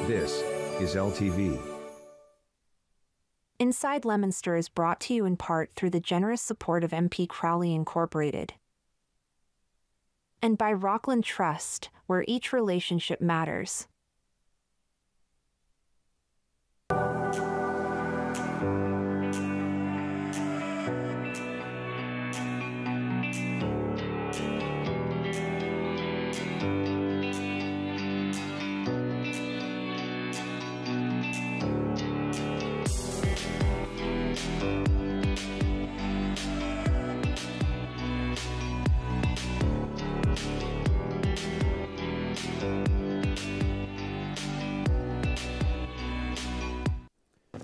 This is LTV. Inside Leominster is brought to you in part through the generous support of MP Crowley Incorporated and by Rockland Trust, where each relationship matters.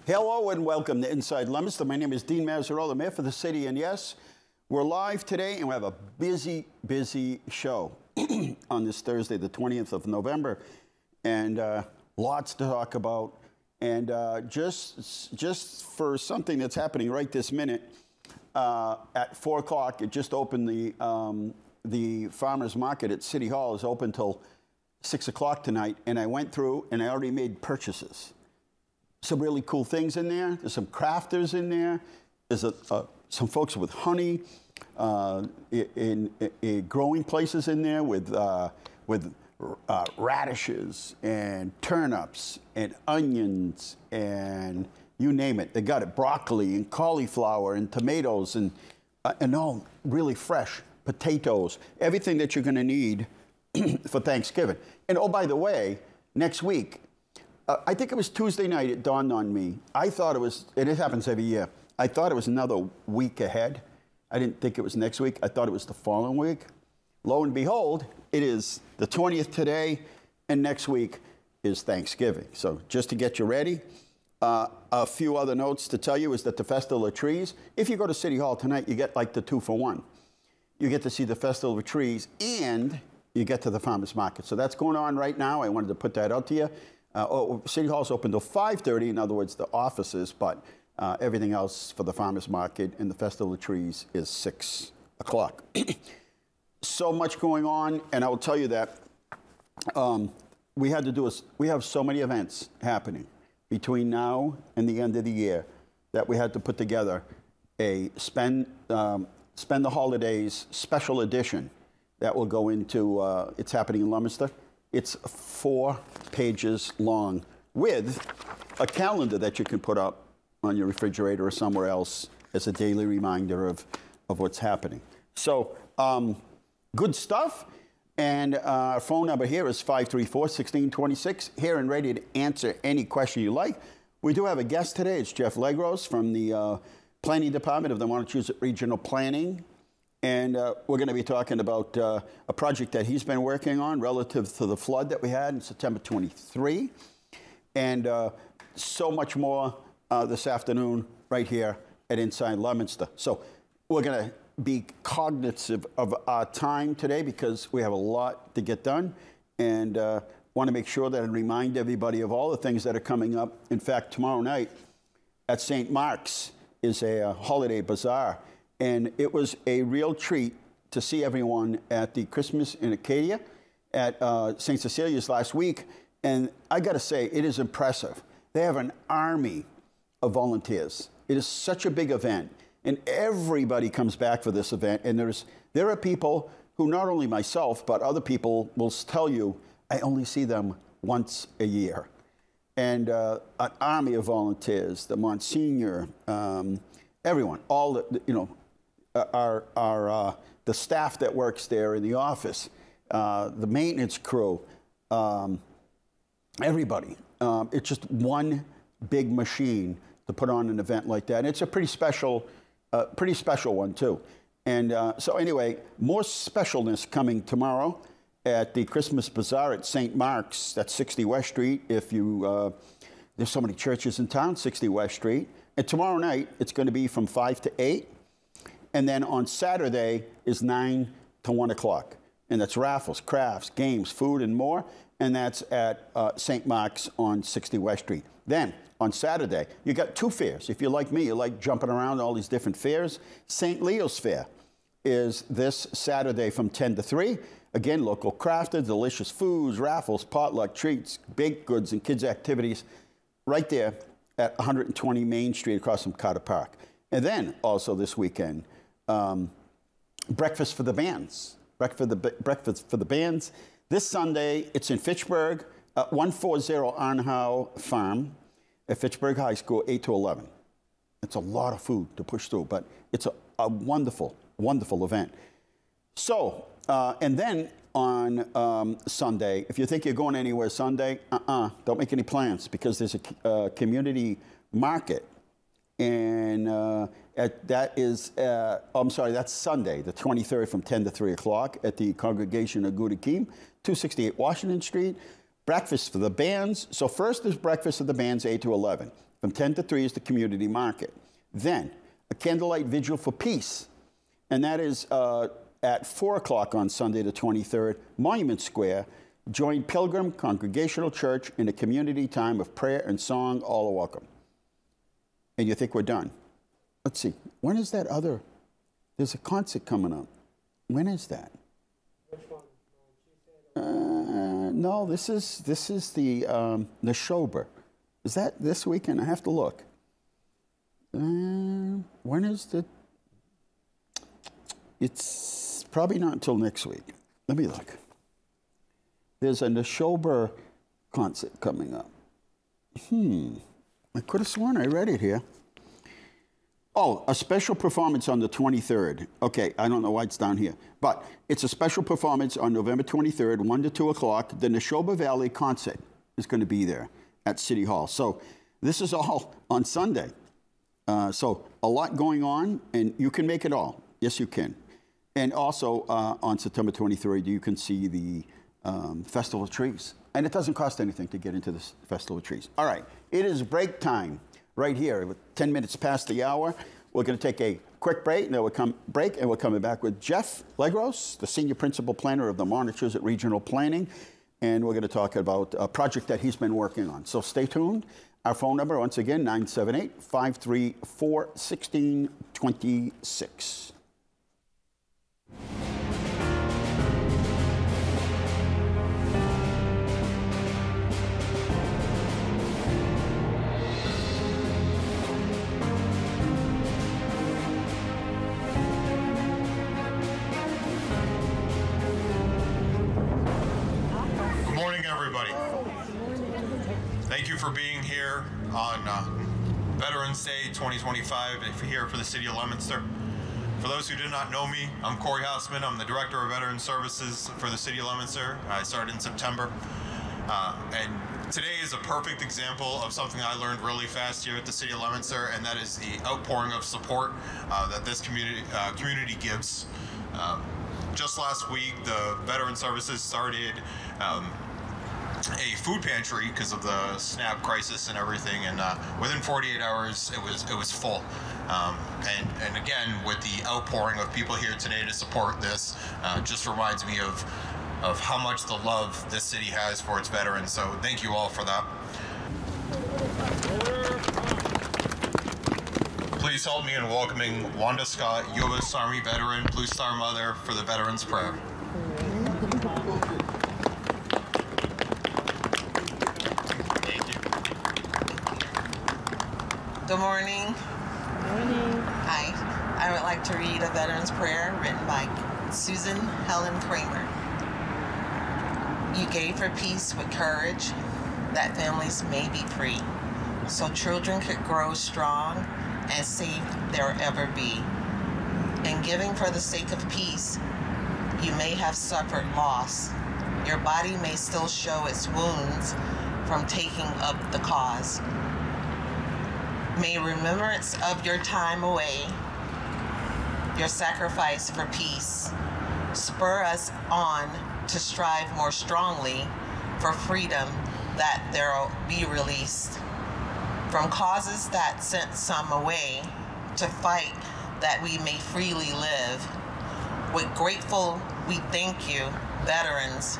Hello and welcome to Inside Leominster. My name is Dean Mazzarella, Mayor for the city, and yes, we're live today and we have a busy show on this Thursday, the 20th of November, and lots to talk about. And just for something that's happening right this minute, at 4 o'clock, it just opened the farmers market at City Hall is open till 6 o'clock tonight, and I went through and I already made purchases. Some really cool things in there. There's some crafters in there. There's some folks with honey, in growing places in there with radishes and turnips and onions and you name it. They got it, broccoli and cauliflower and tomatoes and all really fresh potatoes. Everything that you're going to need for Thanksgiving. And oh, by the way, next week, I think it was Tuesday night, it dawned on me. I thought it was, and it happens every year, I thought it was another week ahead. I didn't think it was next week. I thought it was the following week. Lo and behold, it is the 20th today, and next week is Thanksgiving. So just to get you ready, a few other notes to tell you is that the Festival of Trees, if you go to City Hall tonight, you get like the 2-for-1. You get to see the Festival of Trees, and you get to the farmers market. So that's going on right now. I wanted to put that out to you. City Hall's open till 5:30, in other words, the offices, but everything else for the farmers market and the Festival of Trees is 6 o'clock. So much going on, and I will tell you that we have so many events happening between now and the end of the year that we had to put together a Spend the Holidays special edition that will go into, it's happening in Leominster. It's 4 pages long with a calendar that you can put up on your refrigerator or somewhere else as a daily reminder of what's happening. So good stuff. And our phone number here is 534-1626, here and ready to answer any question you like. We do have a guest today. It's Jeff Legros from the Planning Department of the Montezuma Regional Planning. And we're going to be talking about a project that he's been working on relative to the flood that we had in September 23. And so much more this afternoon right here at Inside Leominster. So we're going to be cognizant of our time today because we have a lot to get done. And want to make sure that I remind everybody of all the things that are coming up. In fact, tomorrow night at St. Mark's is a holiday bazaar. And it was a real treat to see everyone at the Christmas in Acadia at St. Cecilia's last week. And I got to say, it is impressive. They have an army of volunteers. It is such a big event. And everybody comes back for this event. And there are people who, not only myself, but other people will tell you, I only see them once a year. And an army of volunteers, the Monsignor, everyone, all the, you know, the staff that works there in the office, the maintenance crew, everybody. It's just one big machine to put on an event like that. And it's a pretty special one too. And so anyway, more specialness coming tomorrow at the Christmas Bazaar at St. Mark's. That's 60 West Street. If you, there's so many churches in town, 60 West Street. And tomorrow night, it's going to be from 5 to 8. And then on Saturday is 9 to 1 o'clock. And that's raffles, crafts, games, food, and more. And that's at St. Mark's on 60 West Street. Then on Saturday, you got 2 fairs. If you're like me, you like jumping around all these different fairs. St. Leo's Fair is this Saturday from 10 to 3. Again, local crafted, delicious foods, raffles, potluck treats, baked goods, and kids' activities right there at 120 Main Street across from Carter Park. And then also this weekend, breakfast for the bands. Breakfast for the bands. This Sunday, it's in Fitchburg, 140 Arnhow Farm at Fitchburg High School, 8 to 11. It's a lot of food to push through, but it's a wonderful, wonderful event. So, and then on Sunday, if you think you're going anywhere Sunday, don't make any plans, because there's a community market. And that's Sunday, the 23rd from 10 to 3 o'clock at the Congregation of Gudakim, 268 Washington Street. Breakfast for the bands. So first is breakfast for the bands, 8 to 11. From 10 to 3 is the community market. Then a candlelight vigil for peace. And that is at 4 o'clock on Sunday the 23rd, Monument Square. Join Pilgrim Congregational Church in a community time of prayer and song. All are welcome. And you think we're done. Let's see. When is that other? There's a concert coming up. When is that? Which one? No, this is the Neshoba. Is that this weekend? I have to look. When is the? It's probably not until next week. Let me look. There's a Neshoba concert coming up. I could have sworn I read it here. Oh, a special performance on the 23rd. Okay, I don't know why it's down here. But it's a special performance on November 23rd, 1 to 2 o'clock. The Neshoba Valley concert is going to be there at City Hall. So this is all on Sunday. So a lot going on, and you can make it all. Yes, you can. And also on September 23rd, you can see the Festival of Trees. And it doesn't cost anything to get into this Festival of Trees. All right, it is break time right here. 10 minutes past the hour. We're going to take a quick break, and then we're coming back with Jeff Legros, the Senior Principal Planner of the Montezut Regional Planning, and we're going to talk about a project that he's been working on. So stay tuned. Our phone number, once again, 978-534-1626. Thank you for being here on Veterans Day 2025 if you're here for the City of Leominster. For those who do not know me, I'm Corey Hausman. I'm the Director of Veteran Services for the City of Leominster. I started in September. And today is a perfect example of something I learned really fast here at the City of Leominster, and that is the outpouring of support that this community gives. Just last week, the Veteran Services started a food pantry because of the SNAP crisis and everything, and within 48 hours it was full. And again, with the outpouring of people here today to support this, just reminds me of how much the love this city has for its veterans. So thank you all for that. Please help me in welcoming Wanda Scott, U.S. Army veteran, Blue Star Mother, for the Veterans Prayer. Good morning. Good morning. Hi. I would like to read a Veterans Prayer written by Susan Helen Kramer. You gave her peace with courage, that families may be free, so children could grow strong and safe there ever be. In giving for the sake of peace, you may have suffered loss. Your body may still show its wounds from taking up the cause. May remembrance of your time away, your sacrifice for peace, spur us on to strive more strongly for freedom, that there'll be released from causes that sent some away to fight that we may freely live. With grateful, we thank you, veterans,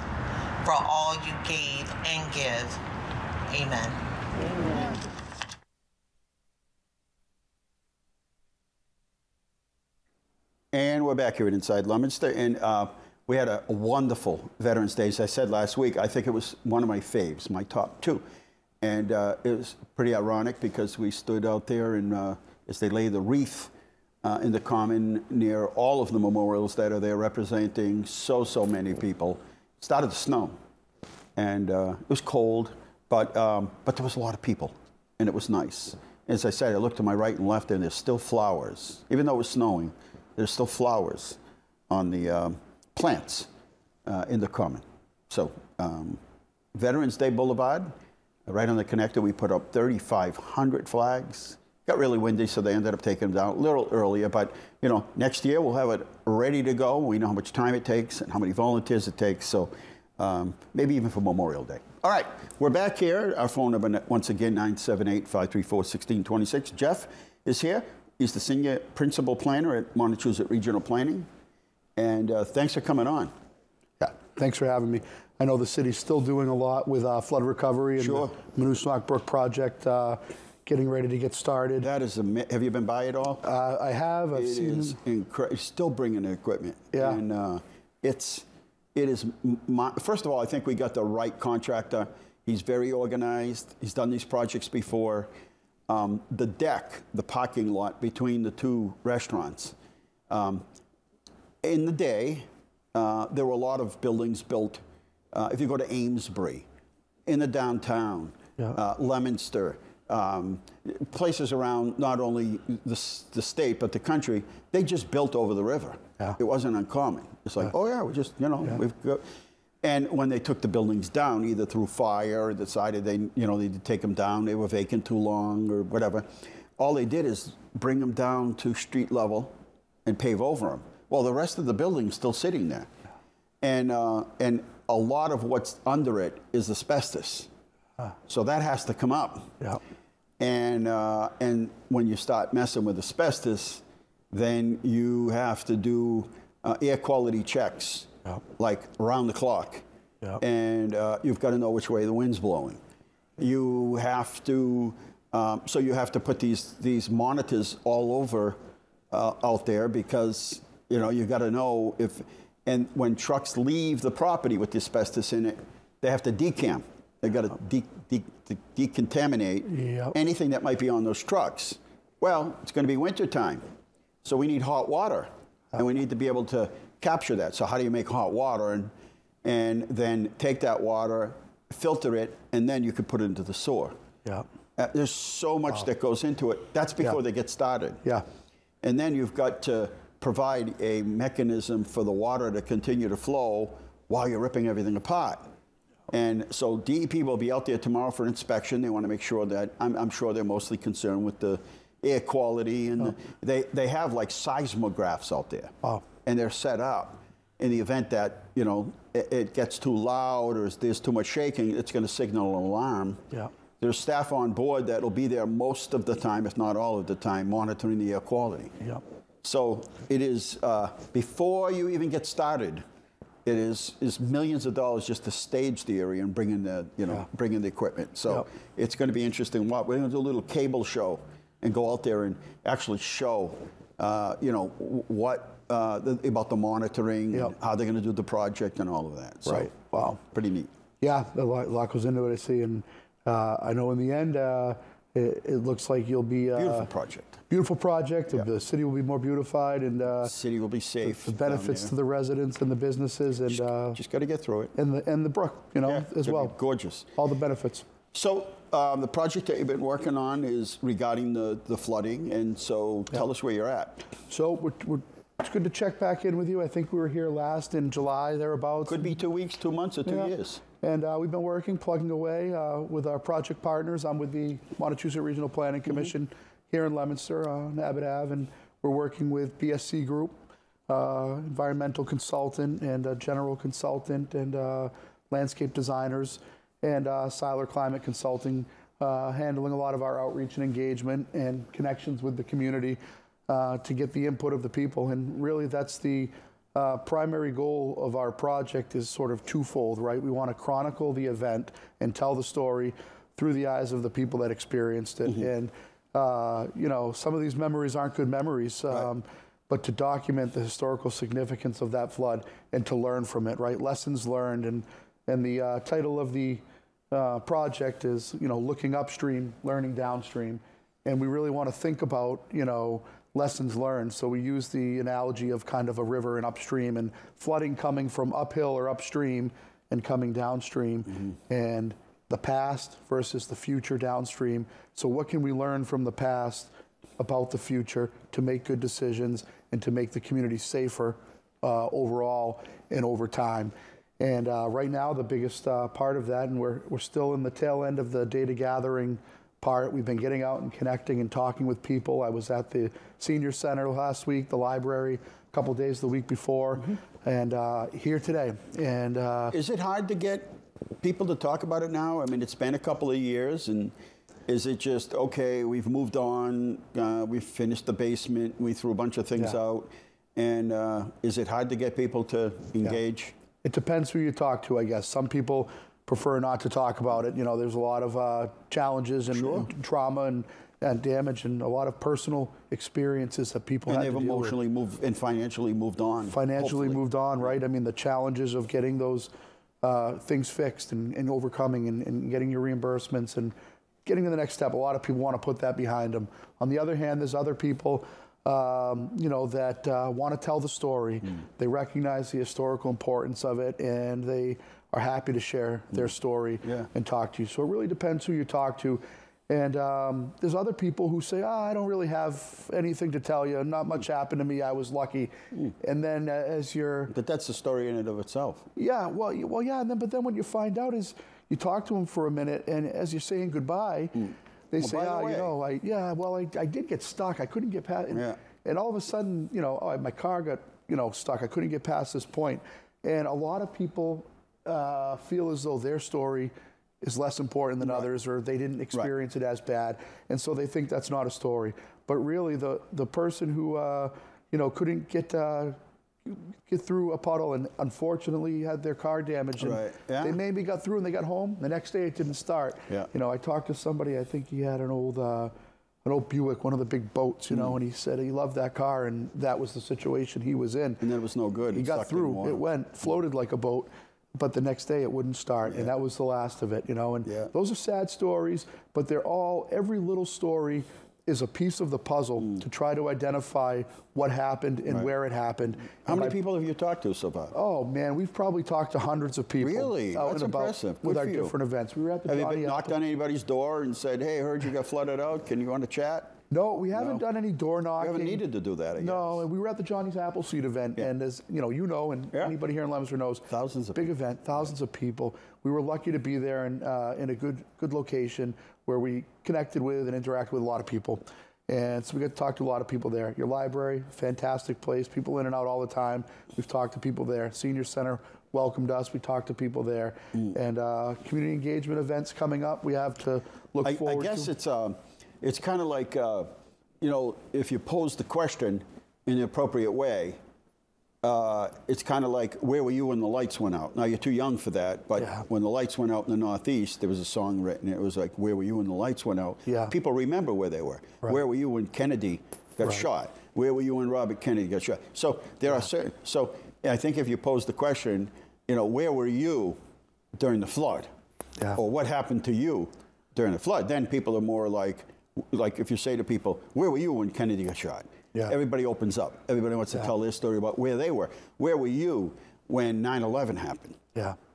for all you gave and give. Amen. Amen. And we're we're back here at Inside Leominster, and we had a wonderful Veterans Day. As I said last week, I think it was one of my faves, my top 2. And it was pretty ironic because we stood out there and as they lay the wreath in the common near all of the memorials that are there representing so many people. It started to snow, and it was cold, but there was a lot of people, and it was nice. As I said, I looked to my right and left, and there's still flowers. Even though it was snowing, there's still flowers on the plants in the common. So Veterans Day Boulevard, right on the connector, we put up 3,500 flags. Got really windy, so they ended up taking them down a little earlier. But, you know, next year we'll have it ready to go. We know how much time it takes and how many volunteers it takes. So maybe even for Memorial Day. All right, we're back here. Our phone number, once again, 978-534-1626. Jeff is here. He's the Senior Principal Planner at Montezuma Regional Planning. And thanks for coming on. Yeah, thanks for having me. I know the city's still doing a lot with flood recovery and Sure. the Moonoosuc Brook project getting ready to get started. That is have you been by it all? I have. I've seen. It is incredible. Still bringing the equipment. Yeah. And it is. First of all, I think we got the right contractor. He's very organized. He's done these projects before. The deck, the parking lot between the 2 restaurants. In the day, there were a lot of buildings built. If you go to Amesbury, in the downtown, Yeah. Leominster, places around not only the state but the country, they just built over the river. Yeah. It wasn't uncommon. It's like, oh yeah, we just, you know, we've got. And when they took the buildings down, either through fire or decided they needed to take them down, they were vacant too long or whatever, all they did is bring them down to street level and pave over them. Well, the rest of the building's still sitting there. And a lot of what's under it is asbestos. So that has to come up. Yeah. And when you start messing with asbestos, then you have to do air quality checks, like around the clock. Yeah. And you've got to know which way the wind's blowing. You have to, so you have to put these monitors all over out there because, you know, you've got to know if, and when trucks leave the property with the asbestos in it, they have to decamp. They've got to decontaminate anything that might be on those trucks. Well, it's going to be winter time, so we need hot water, and we need to be able to capture that. So how do you make hot water and then take that water, filter it, and then you could put it into the sewer? Yeah. There's so much that goes into it. That's before they get started. Yeah. And then you've got to provide a mechanism for the water to continue to flow while you're ripping everything apart. And so DEP will be out there tomorrow for inspection. They want to make sure that, I'm sure they're mostly concerned with the air quality. And they have like seismographs out there. Wow. And they're set up in the event that, you know, it gets too loud or there's too much shaking, it's going to signal an alarm. Yeah. There's staff on board that will be there most of the time, if not all of the time, monitoring the air quality. Yeah. So it is, before you even get started, it is millions of dollars just to stage the area and bring in the, bring in the equipment. So it's going to be interesting. We're going to do a little cable show and go out there and actually show, what about the monitoring, and how they're going to do the project and all of that. So, wow. Pretty neat. Yeah, a lot goes into it, I see. And I know in the end, it looks like you'll be... Beautiful project. Beautiful project. The city will be more beautified, and the city will be safe. The benefits to the residents and the businesses, and just got to get through it. And the brook, as well. Gorgeous. All the benefits. So the project that you've been working on is regarding the flooding, and so tell us where you're at. So it's good to check back in with you. I think we were here last in July, thereabouts. Could be 2 weeks, 2 months, or 2 years. And we've been working, plugging away with our project partners. I'm with the Montezuma Regional Planning Commission here in Leominster on Abbott Ave, and we're working with BSC Group, environmental consultant and general consultant and landscape designers, and Siler Climate Consulting, handling a lot of our outreach and engagement and connections with the community to get the input of the people. And really that's the primary goal of our project is sort of twofold, right? We want to chronicle the event and tell the story through the eyes of the people that experienced it. And, some of these memories aren't good memories, but but to document the historical significance of that flood and to learn from it, right? Lessons learned, and the title of the project is, looking upstream, learning downstream, and we really want to think about, lessons learned. So we use the analogy of kind of a river and upstream, and flooding coming from uphill or upstream and coming downstream, and the past versus the future downstream. So what can we learn from the past about the future to make good decisions and to make the community safer overall and over time? And right now, the biggest part of that, and we're still in the tail end of the data gathering part. We've been getting out and connecting and talking with people. I was at the senior center last week, the library a couple days the week before, and here today. And is it hard to get people to talk about it now? I mean, it's been a couple of years, and is it just, okay, we've moved on, we've finished the basement, we threw a bunch of things out, and is it hard to get people to engage? It depends who you talk to, I guess. Some people prefer not to talk about it. There's a lot of challenges and trauma and damage and a lot of personal experiences that people had to deal with. And they've emotionally moved and financially moved on. Financially moved on, right? I mean, the challenges of getting those things fixed and overcoming and getting your reimbursements and getting to the next step. A lot of people want to put that behind them. On the other hand, there's other people that want to tell the story. They recognize the historical importance of it, and they are happy to share their story and talk to you. So it really depends who you talk to. And there's other people who say, I don't really have anything to tell you. Not much happened to me. I was lucky. And then as you're... But that's the story in and of itself. Yeah, well, yeah. But then what you find out is you talk to them for a minute, and as you're saying goodbye, they say, I did get stuck. I couldn't get past. And all of a sudden, my car got, stuck. I couldn't get past this point. And a lot of people feel as though their story is less important than others, or they didn't experience it as bad, and so they think that's not a story. But really, the person who couldn't get through a puddle and unfortunately had their car damaged, and they maybe got through and they got home. The next day, it didn't start. I talked to somebody. I think he had an old Buick, one of the big boats, and he said he loved that car, and that was the situation he was in. And that was no good. He got through. It went, floated like a boat. But the next day it wouldn't start, and that was the last of it, and those are sad stories, but every little story is a piece of the puzzle to try to identify what happened and where it happened. How many people have you talked to so far? Oh man, we've probably talked to hundreds of people. Really? That's impressive. With our different events. We were at the Have you knocked on anybody's door and said, hey, I heard you got flooded out, can you want to chat? No, we haven't done any door knocking. You haven't needed to do that, I guess. No, and we were at the Johnny's Appleseed event, and as and anybody here in Leominster knows, big event, thousands of people. We were lucky to be there and in a good location where we connected with and interacted with a lot of people. And so we got to talk to a lot of people there. Your library, fantastic place, people in and out all the time. We've talked to people there. Senior Center welcomed us. We talked to people there. And community engagement events coming up, we have to look forward to. I guess it's kind of like, if you pose the question in the appropriate way, it's kind of like, where were you when the lights went out? Now, you're too young for that, but when the lights went out in the Northeast, there was a song written. It was like, where were you when the lights went out? People remember where they were. Where were you when Kennedy got shot? Where were you when Robert Kennedy got shot? So there are certain, so I think if you pose the question, where were you during the flood? Or what happened to you during the flood? Then people are more like if you say to people, where were you when Kennedy got shot? Everybody opens up. Everybody wants to tell their story about where they were. Where were you when 9/11 happened?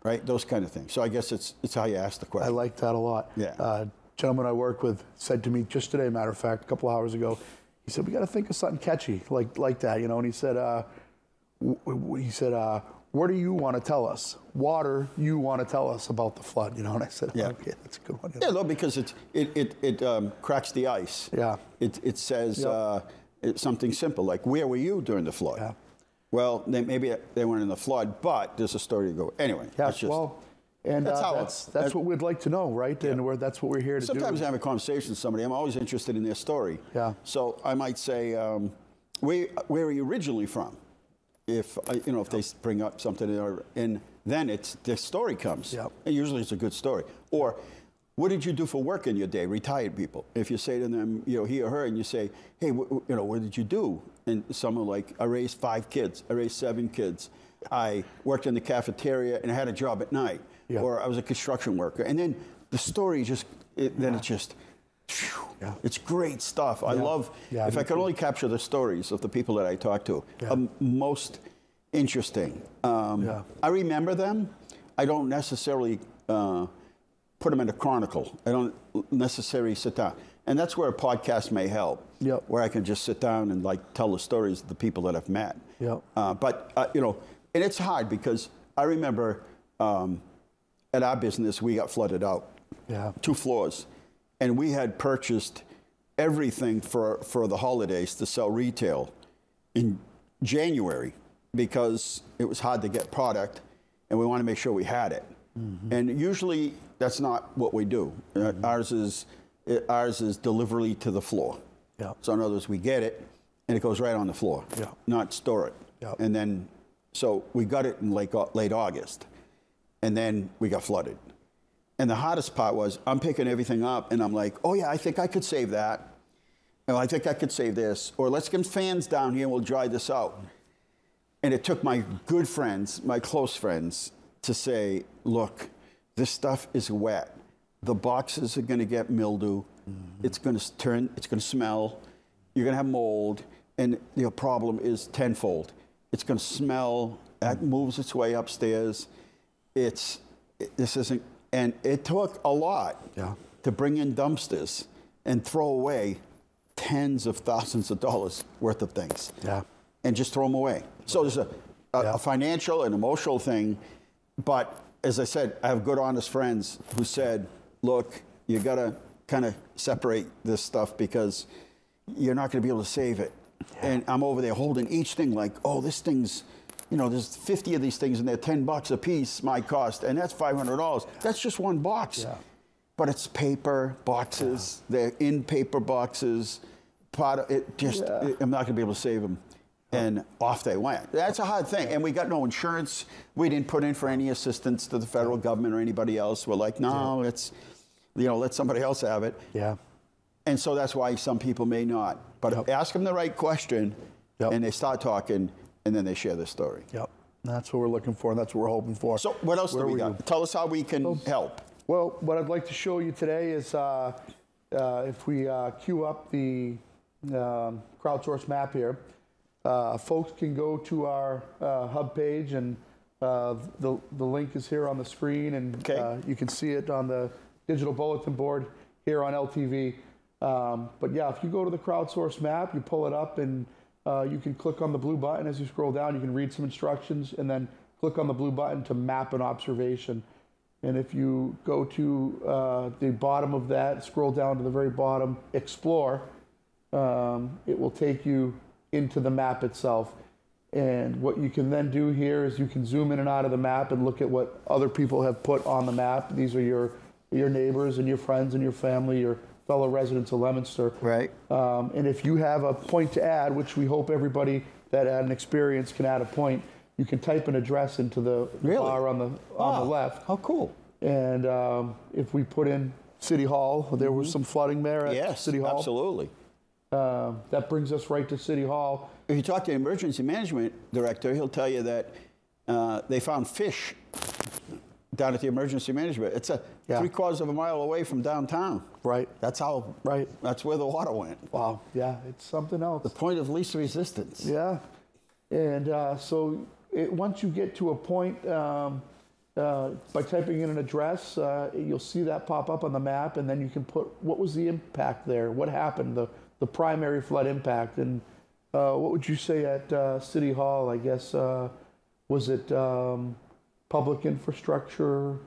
Right? Those kind of things. So I guess it's how you ask the question. I like that a lot. Gentleman I work with said to me just today, matter of fact, a couple hours ago, he said, we got to think of something catchy like that, and he said, what do you want to tell us? Water, you want to tell us about the flood, and I said, okay, that's a good one. Yeah, no, because it cracks the ice. It says it's something simple, like, where were you during the flood? Well, maybe they weren't in the flood, but there's a story to go. Anyway, that's what we'd like to know, right? And that's what we're here to do. Sometimes I have a conversation with somebody, I'm always interested in their story. So I might say, where are you originally from? If they bring up something, and then their story comes. And usually it's a good story. Or what did you do for work in your day? Retired people. If you say to them, you know, he or her, and you say, hey, you know, what did you do? And someone like, I raised 5 kids. I raised 7 kids. I worked in the cafeteria and I had a job at night. Yeah. Or I was a construction worker. And then the story just, then it's just, phew, it's great stuff. I love, if I could only capture the stories of the people that I talk to, most interesting. I remember them. I don't necessarily put them in a chronicle. I don't necessarily sit down. And that's where a podcast may help, where I can just sit down and like tell the stories of the people that I've met. But, you know, and it's hard because I remember at our business, we got flooded out, 2 floors. And we had purchased everything for the holidays to sell retail in January because it was hard to get product and we want to make sure we had it. And usually that's not what we do. Ours is delivery to the floor. So in other words, we get it and it goes right on the floor, not store it. And then, so we got it in late August and then we got flooded. And the hardest part was I'm picking everything up and I'm like, oh yeah, I think I could save that. And I think I could save this. Or let's get fans down here and we'll dry this out. And it took my good friends, my close friends, to say, look, this stuff is wet. The boxes are going to get mildew. It's going to turn, it's going to smell. You're going to have mold. And the problem is tenfold. It's going to smell. That moves its way upstairs. This isn't, and it took a lot to bring in dumpsters and throw away tens of thousands of dollars worth of things. And just throw them away. So there's a financial and emotional thing. But as I said, I have good, honest friends who said, look, you got to kind of separate this stuff because you're not going to be able to save it. And I'm over there holding each thing like, oh, this thing's, you know, there's 50 of these things and they're $10 a piece, my cost, and that's $500. That's just one box. But it's paper boxes. They're in paper boxes. Part of it just, I'm not going to be able to save them. And off they went. That's a hard thing. And we got no insurance. We didn't put in for any assistance to the federal government or anybody else. We're like, no, let's, you know, let somebody else have it. And so that's why some people may not. But ask them the right question, and they start talking, and then they share their story. That's what we're looking for, and that's what we're hoping for. So what else do we got? Tell us how we can help. Well, what I'd like to show you today is if we queue up the crowdsource map here, folks can go to our hub page, and the link is here on the screen, and you can see it on the digital bulletin board here on LTV. But yeah, if you go to the crowdsource map, you pull it up, and you can click on the blue button as you scroll down. You can read some instructions, and then click on the blue button to map an observation. And if you go to the bottom of that, scroll down to the very bottom, explore, it will take you into the map itself. And what you can then do here is you can zoom in and out of the map and look at what other people have put on the map. These are your neighbors and your friends and your family, your fellow residents of Leominster. And if you have a point to add, which we hope everybody that had an experience can add a point, you can type an address into the bar on the left. How cool. And if we put in City Hall, there was some flooding there at City Hall. Absolutely. That brings us right to City Hall. If you talk to the emergency management director, he'll tell you that they found fish down at the emergency management. It's a 3/4 of a mile away from downtown. That's how. That's where the water went. Wow. Yeah, it's something else. The point of least resistance. Yeah. And so once you get to a point, by typing in an address, you'll see that pop up on the map, and then you can put what was the impact there, what happened, the primary flood impact, and what would you say at City Hall? I guess was it public infrastructure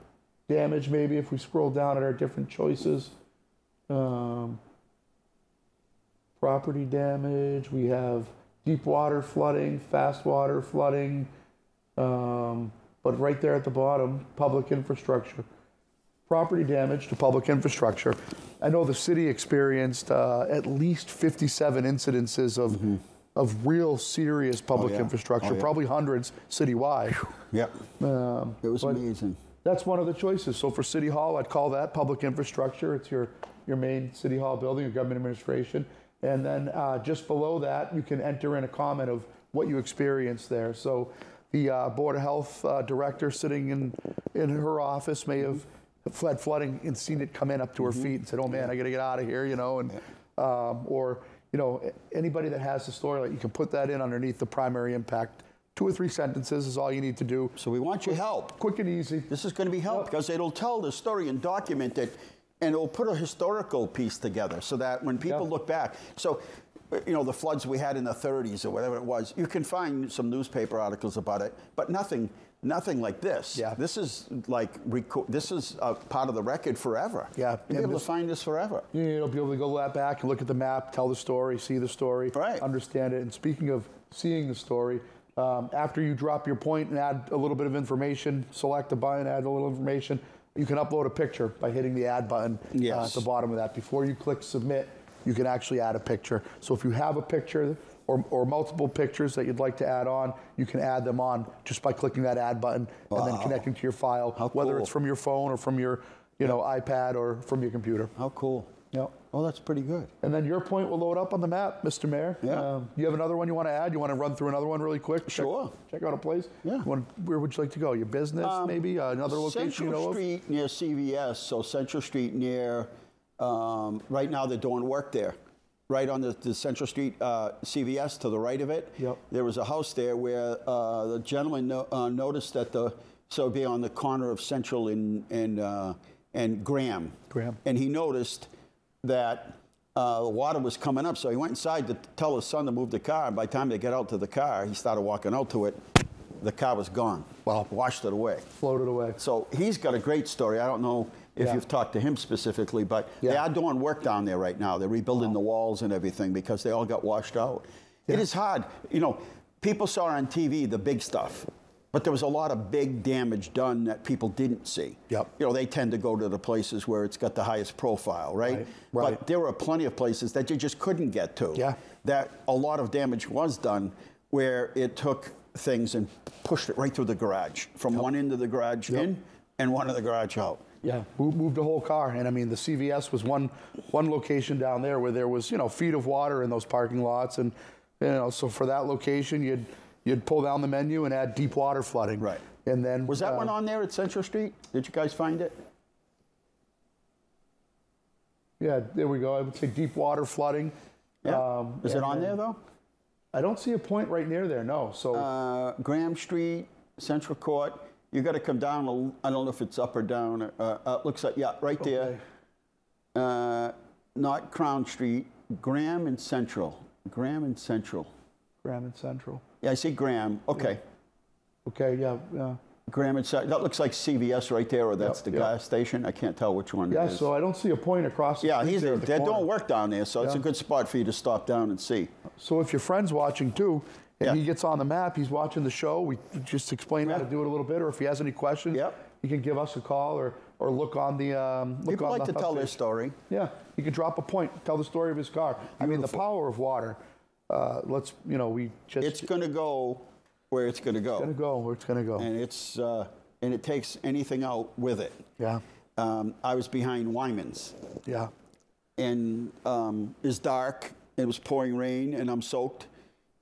damage? Maybe if we scroll down at our different choices, property damage. We have deep water flooding, fast water flooding, but right there at the bottom, public infrastructure. Property damage to public infrastructure. I know the city experienced at least 57 incidences of real serious public infrastructure, probably hundreds citywide. It was amazing. That's one of the choices. So for City Hall, I'd call that public infrastructure. It's your main City Hall building, your government administration. And then just below that, you can enter in a comment of what you experienced there. So the Board of Health director sitting in her office may have fled flooding and seen it come in up to her feet and said, oh man, I got to get out of here, you know. And or, you know, anybody that has the story, like, you can put that in underneath the primary impact. 2 or 3 sentences is all you need to do. So we want your help. Quick and easy. This is going to be help because it'll tell the story and document it, and it'll put a historical piece together so that when people look back, so, you know, the floods we had in the 30s or whatever it was, you can find some newspaper articles about it, but nothing like this. Yeah. This is like, this is a part of the record forever. Yeah. You'll be able to find this forever. You'll be able to go back and look at the map, tell the story, see the story, understand it. And speaking of seeing the story, after you drop your point and add a little bit of information, select a button, add a little information, you can upload a picture by hitting the add button at the bottom of that. Before you click submit, you can actually add a picture. So if you have a picture or multiple pictures that you'd like to add on, you can add them on just by clicking that add button and then connecting to your file, whether it's from your phone or from your iPad or from your computer. How cool. Yep. Oh, that's pretty good. And then your point will load up on the map, Mr. Mayor. Yeah. You have another one you want to add? You want to run through another one really quick? Sure. Check out a place? Yeah. Where would you like to go? Your business, maybe? Another location Central you know of? Street near CVS, so Central Street near, right now they're doing work there. Right on the Central Street CVS to the right of it. Yep. There was a house there where the gentleman noticed that so it'd be on the corner of Central and Graham. And he noticed that the water was coming up, so he went inside to tell his son to move the car. And by the time they get out to the car, he started walking out to it. The car was gone. Wow. Washed it away. Floated away. So he's got a great story. I don't know if you've talked to him specifically, but they are doing work down there right now. They're rebuilding the walls and everything because they all got washed out. It is hard. You know, people saw on TV the big stuff, but there was a lot of big damage done that people didn't see. Yep. You know, they tend to go to the places where it's got the highest profile, right? But there were plenty of places that you just couldn't get to. Yeah. That a lot of damage was done where it took things and pushed it right through the garage, from one end of the garage in and one of the garage out. Yeah, moved the whole car. And I mean, the CVS was one location down there where there was, feet of water in those parking lots. And, so for that location, you'd pull down the menu and add deep water flooding. Right. And then was that one on there at Central Street? Did you guys find it? Yeah, there we go. I would say deep water flooding. Yeah. Is it on there though? I don't see a point right near there. No. So Graham Street, Central Court. You got to come down. I don't know if it's up or down. Looks like right there. Not Crown Street. Graham and Central. Graham and Central. Graham and Central. Yeah, I see Graham. Okay. Yeah. Okay. Yeah. Graham and Central. That looks like CVS right there, or that's the gas station. I can't tell which one it is. Yeah. So I don't see a point across the street there. They're doing work down there, so it's a good spot for you to stop down and see. So if your friend's watching too, and he gets on the map, he's watching the show, we just explain how to do it a little bit, or if he has any questions, he can give us a call or look on the People like to tell their story. Yeah, he can drop a point, tell the story of his car. I mean, the power of water. It's going to go where it's going to go. It's going to go where it's going to go. And it takes anything out with it. Yeah. I was behind Wyman's. Yeah. And it's dark. It was pouring rain, and I'm soaked.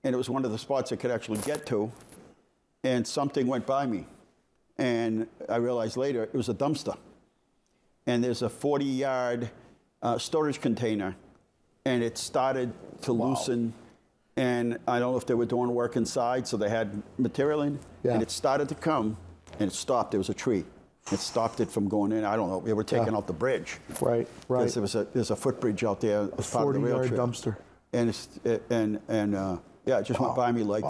And it was one of the spots I could actually get to. And something went by me. And I realized later it was a dumpster. And there's a 40-yard storage container. And it started to loosen. And I don't know if they were doing work inside, so they had material in. Yeah. And it started to come, and it stopped. There was a tree. It stopped it from going in. I don't know. They were taking out the bridge. Right. Because there's a footbridge out there as part of the rail trail. 40-yard dumpster. And it just went by me like.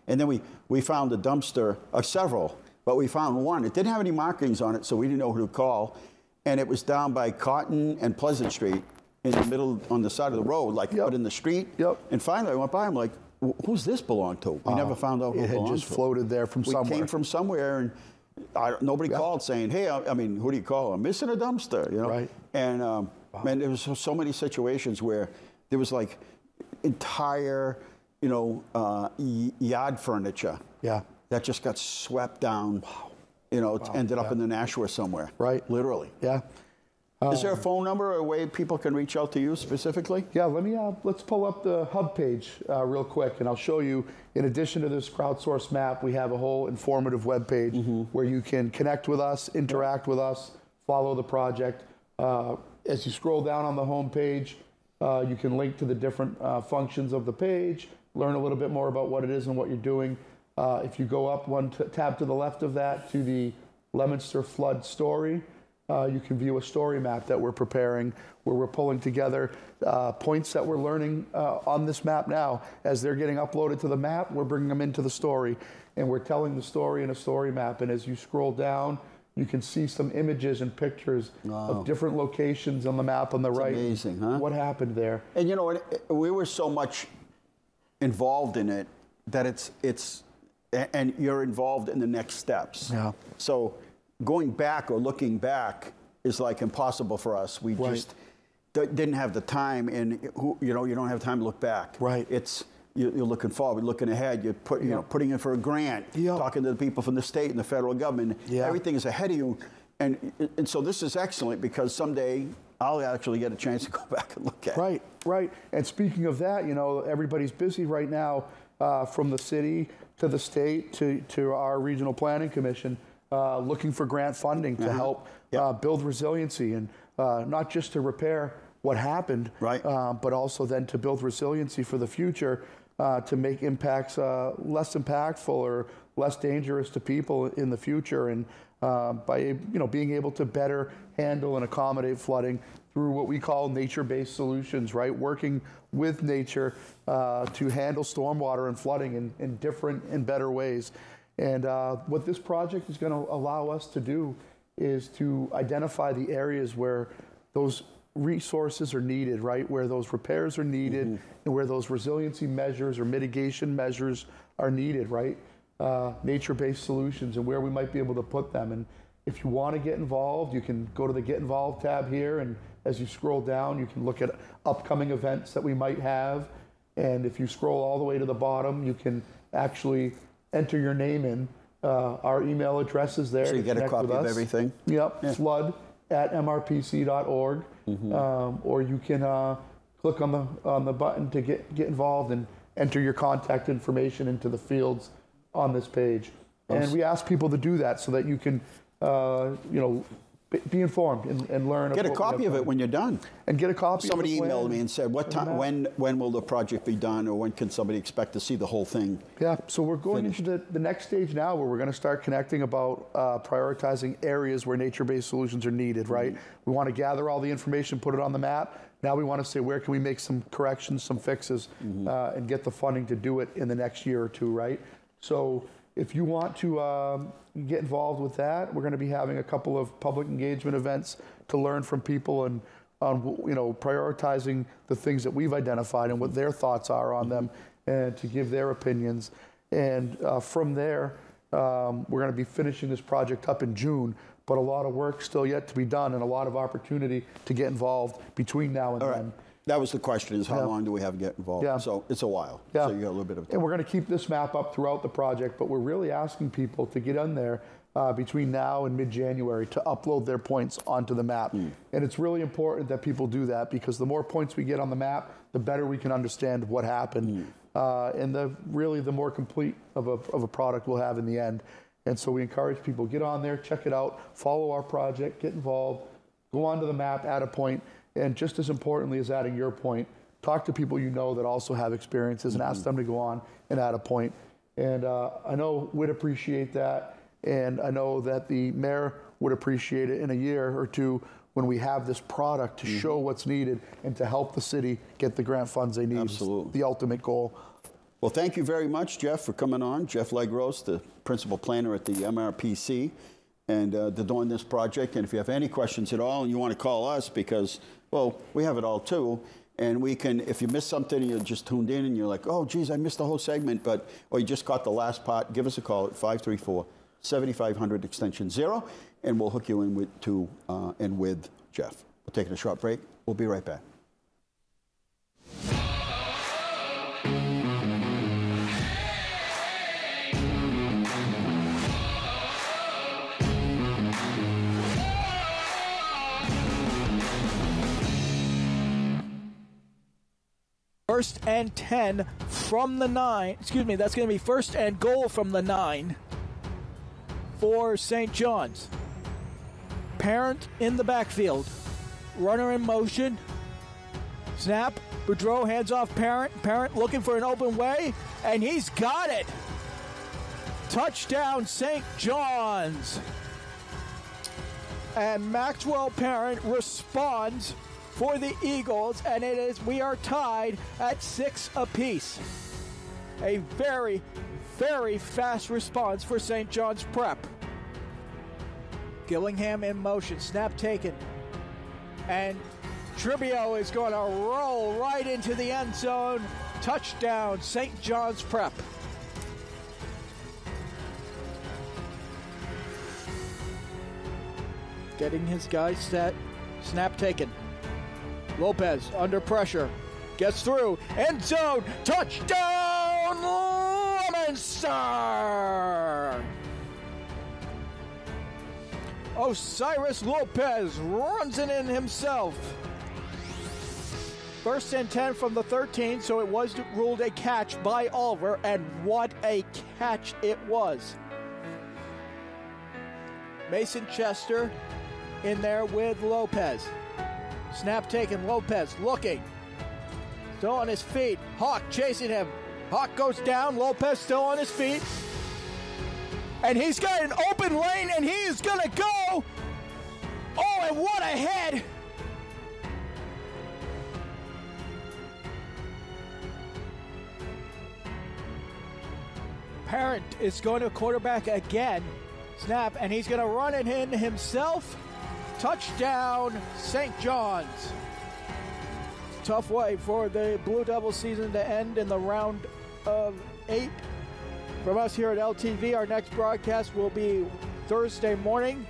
And then we found a dumpster, several, but we found one. It didn't have any markings on it, so we didn't know who to call. And it was down by Cotton and Pleasant Street, in the middle, on the side of the road, out in the street. Yep. And finally, I went by. I'm like, "Who's this belong to?" We never found out who it belonged to. It had just floated there from somewhere. We came from somewhere, and nobody called saying, "Hey, I mean, who do you call? I'm missing a dumpster," Right. And man, there was so many situations where there was like entire, yard furniture. Yeah. That just got swept down. Wow. You know, it ended up in the Nashua somewhere. Right. Literally. Yeah. Is there a phone number or a way people can reach out to you specifically? Yeah, let's pull up the hub page real quick, and I'll show you, in addition to this crowdsourced map, we have a whole informative web page where you can connect with us, interact with us, follow the project. As you scroll down on the home page, you can link to the different functions of the page, learn a little bit more about what it is and what you're doing. If you go up one tab to the left of that to the Leominster flood story, you can view a story map that we're preparing, where we're pulling together points that we're learning on this map now. As they're getting uploaded to the map, we're bringing them into the story, and we're telling the story in a story map. And as you scroll down, you can see some images and pictures of different locations on the map on the right. Amazing, huh? What happened there? And you know, we were so much involved in it that and you're involved in the next steps. Yeah. So going back or looking back is like impossible for us. We just didn't have the time, and you know, you don't have time to look back. Right. It's you're looking forward, looking ahead. You're putting in for a grant, talking to the people from the state and the federal government. Everything is ahead of you, and so this is excellent because someday I'll actually get a chance to go back and look at it. Right. And speaking of that, you know, everybody's busy right now, from the city to the state to our regional planning commission. Looking for grant funding to help build resiliency, and not just to repair what happened, but also then to build resiliency for the future, to make impacts less impactful or less dangerous to people in the future, and by being able to better handle and accommodate flooding through what we call nature-based solutions, right? Working with nature to handle stormwater and flooding in different and better ways. And what this project is going to allow us to do is to identify the areas where those resources are needed, right? Where those repairs are needed, and where those resiliency measures or mitigation measures are needed, right? Nature-based solutions, and where we might be able to put them. And if you want to get involved, you can go to the Get Involved tab here, and as you scroll down, you can look at upcoming events that we might have. And if you scroll all the way to the bottom, you can actually enter your name in. Our email address is there. So you get a copy of everything? Yep, flood@mrpc.org. Or you can click on the button to get involved and enter your contact information into the fields on this page. And we ask people to do that so that you can be informed and learn. Get a copy of it when you're done. And get a copy. Somebody emailed me and said, "What time? When will the project be done, or when can somebody expect to see the whole thing?" Yeah. So we're going into the next stage now, where we're going to start connecting about prioritizing areas where nature-based solutions are needed. Right. We want to gather all the information, put it on the map. Now we want to say, where can we make some corrections, some fixes, and get the funding to do it in the next year or two. Right. So if you want to get involved with that, we're going to be having a couple of public engagement events to learn from people and on prioritizing the things that we've identified and what their thoughts are on them, and to give their opinions. And from there, we're going to be finishing this project up in June, but a lot of work still yet to be done and a lot of opportunity to get involved between now and then. That was the question, is how long do we have to get involved? So it's a while. So you got a little bit of time. And we're going to keep this map up throughout the project, but we're really asking people to get on there between now and mid-January to upload their points onto the map. And it's really important that people do that, because the more points we get on the map, the better we can understand what happened. And the more complete of a product we'll have in the end. And so we encourage people, get on there, check it out, follow our project, get involved, go onto the map, add a point. And just as importantly as adding your point, talk to people you know that also have experiences and ask them to go on and add a point. And I know we'd appreciate that. And I know that the mayor would appreciate it in a year or two when we have this product to show what's needed and to help the city get the grant funds they need. Absolutely. The ultimate goal. Well, thank you very much, Jeff, for coming on. Jeff Legros, the principal planner at the MRPC, and they're doing this project. And if you have any questions at all and you want to call us, because, well, we have it all too, and we can, if you missed something and you just tuned in and you're like, oh, geez, I missed the whole segment, or you just caught the last part, give us a call at 534-7500 extension 0, and we'll hook you in with Jeff. We're taking a short break. We'll be right back. first and 10 from the 9. Excuse me, that's going to be first and goal from the 9 for St. John's. Parent in the backfield. Runner in motion. Snap. Boudreau hands off Parent. Parent looking for an open way, and he's got it. Touchdown, St. John's. And Maxwell Parent responds for the Eagles, and we are tied at 6 apiece. A very, very fast response for St. John's Prep. Gillingham in motion, snap taken. And Tribio is going to roll right into the end zone. Touchdown, St. John's Prep. Getting his guys set. Snap taken. Lopez under pressure. Gets through. End zone. Touchdown, Leominster! Osiris Lopez runs it in himself. First and 10 from the 13, so it was ruled a catch by Oliver, and what a catch it was. Mason Chester in there with Lopez. Snap taken, Lopez looking. Still on his feet. Hawk chasing him. Hawk goes down, Lopez still on his feet. And he's got an open lane, and he's going to go. Oh, and what a head. Parent is going to quarterback again. Snap, and he's going to run it in himself. Touchdown, St. John's. Tough way for the Blue Devil season to end in the round of 8. From us here at LTV, our next broadcast will be Thursday morning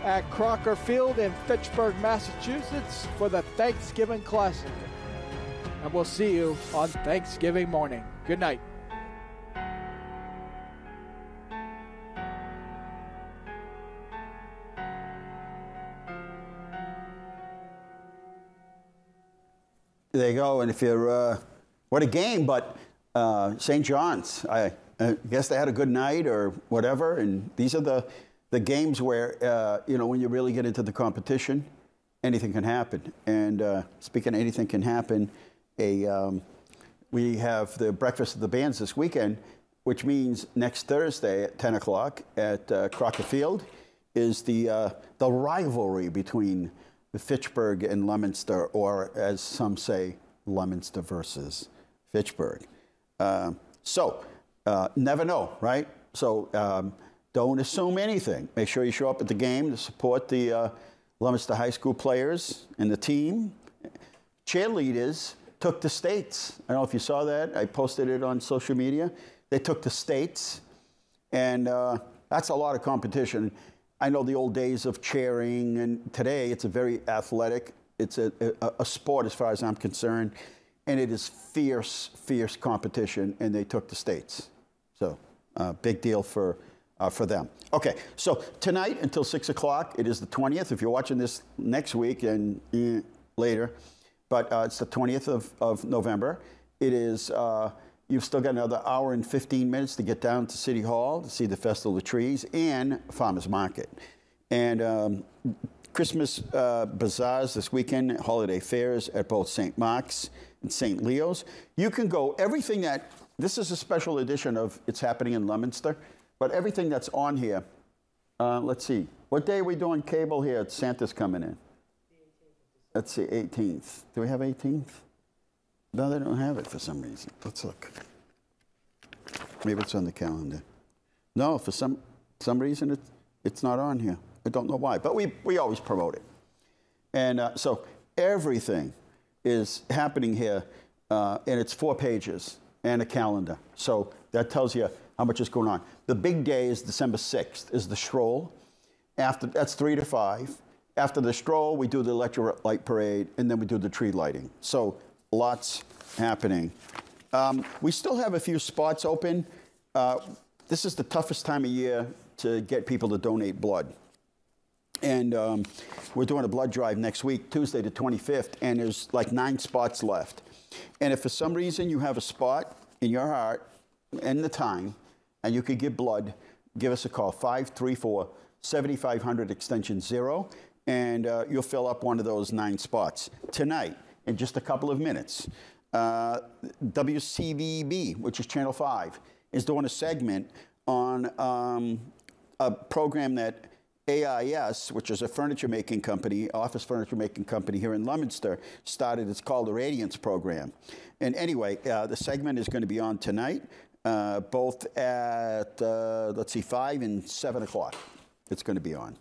at Crocker Field in Fitchburg, Massachusetts for the Thanksgiving Classic. And we'll see you on Thanksgiving morning. Good night. There you go. And if you're, what a game, but St. John's, I guess they had a good night or whatever. And these are the games where, when you really get into the competition, anything can happen. And speaking of anything can happen, we have the Breakfast of the Bands this weekend, which means next Thursday at 10 o'clock at Crocker Field is the rivalry between the Fitchburg and Leominster, or as some say, Leominster versus Fitchburg. Never know, right? So don't assume anything. Make sure you show up at the game to support the Leominster High School players and the team. Cheerleaders took the states. I don't know if you saw that. I posted it on social media. They took the states, and that's a lot of competition. I know the old days of cheering, and today it's a very athletic, it's a sport as far as I'm concerned, and it is fierce, fierce competition, and they took the states. So big deal for them. Okay, so tonight until 6 o'clock, it is the 20th. If you're watching this next week and later, but it's the 20th of November. It is, you've still got another hour and 15 minutes to get down to City Hall to see the Festival of Trees and Farmers Market. And Christmas bazaars this weekend, holiday fairs at both St. Mark's and St. Leo's. You can go, everything that, this is a special edition of It's Happening in Leominster, but everything that's on here, let's see, what day are we doing cable here? Santa's coming in. Let's see, 18th. Do we have 18th? No, they don't have it for some reason. Let's look. Maybe it's on the calendar. No, for some reason it's not on here. I don't know why, but we always promote it. And so everything is happening here, and it's 4 pages and a calendar. So that tells you how much is going on. The big day is December 6th, is the stroll. That's 3 to 5. After the stroll, we do the electric light parade, and then we do the tree lighting. So lots happening. We still have a few spots open. This is the toughest time of year to get people to donate blood. And we're doing a blood drive next week, Tuesday the 25th, and there's like 9 spots left. And if for some reason you have a spot in your heart and the time, and you could give blood, give us a call, 534-7500 extension 0, and you'll fill up one of those 9 spots. Tonight, in just a couple of minutes, WCVB, which is Channel 5, is doing a segment on a program that AIS, which is a furniture making company, office furniture making company here in Leominster, started. It's called the Radiance Program. And anyway, the segment is going to be on tonight, both at, let's see, 5 and 7 o'clock. It's going to be on.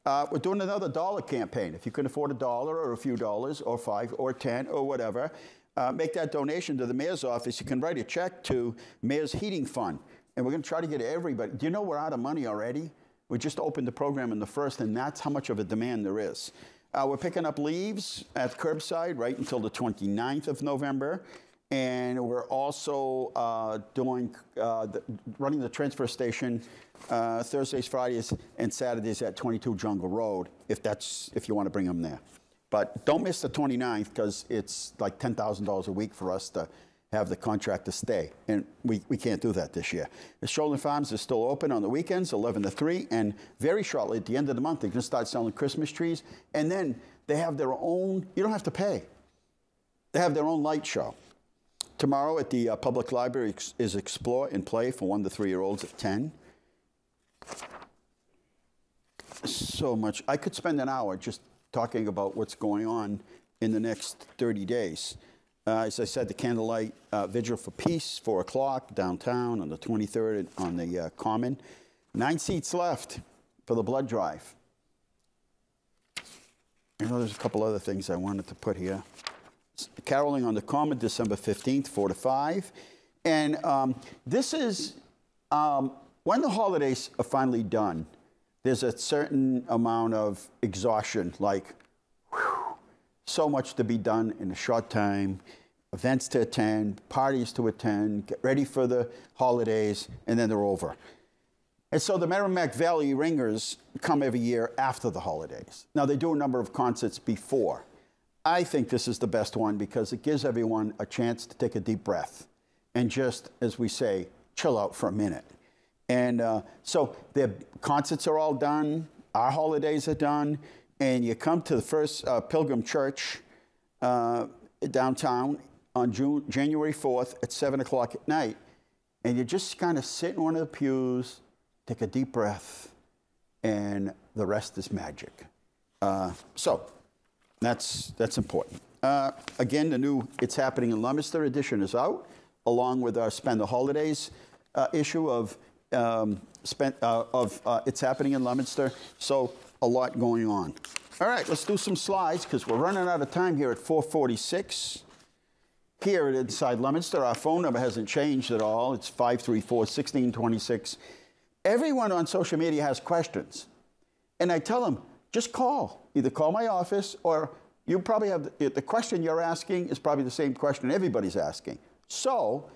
We're doing another dollar campaign. If you can afford $1 or a few dollars or 5 or 10 or whatever, make that donation to the mayor's office. You can write a check to Mayor's Heating Fund. And we're going to try to get everybody. Do you know we're out of money already? We just opened the program in the 1st, and that's how much of a demand there is. We're picking up leaves at curbside right until the 29th of November. And we're also running the transfer station Thursdays, Fridays, and Saturdays at 22 Jungle Road, if you want to bring them there. But don't miss the 29th, because it's like $10,000 a week for us to have the contractor stay. And we can't do that this year. The Shoreland Farms is still open on the weekends, 11 to 3. And very shortly, at the end of the month, they're going to start selling Christmas trees. And then they have their own, you don't have to pay. They have their own light show. Tomorrow at the public library is Explore and Play for 1 to 3-year-olds at 10. So much. I could spend an hour just talking about what's going on in the next 30 days. As I said, the Candlelight Vigil for Peace, 4 o'clock downtown on the 23rd on the Common. 9 seats left for the blood drive. I know there's a couple other things I wanted to put here. Caroling on the Common, December 15th, 4 to 5. And this is, when the holidays are finally done, there's a certain amount of exhaustion, like, whew, so much to be done in a short time, events to attend, parties to attend, get ready for the holidays, and then they're over. And so the Merrimack Valley Ringers come every year after the holidays. Now, they do a number of concerts before. I think this is the best one because it gives everyone a chance to take a deep breath and just, as we say, chill out for a minute. And so their concerts are all done, our holidays are done, and you come to the First Pilgrim Church downtown on January 4th at 7 o'clock at night, and you just kind of sit in one of the pews, take a deep breath, and the rest is magic. So that's important. Again, the new It's Happening in Leominster edition is out, along with our Spend the Holidays issue of It's Happening in Leominster. So a lot going on. All right, let's do some slides because we're running out of time here at 4:46. Here at Inside Leominster, our phone number hasn't changed at all. It's 534-1626. Everyone on social media has questions. And I tell them, just call. Either call my office or you probably have the question you're asking is probably the same question everybody's asking. So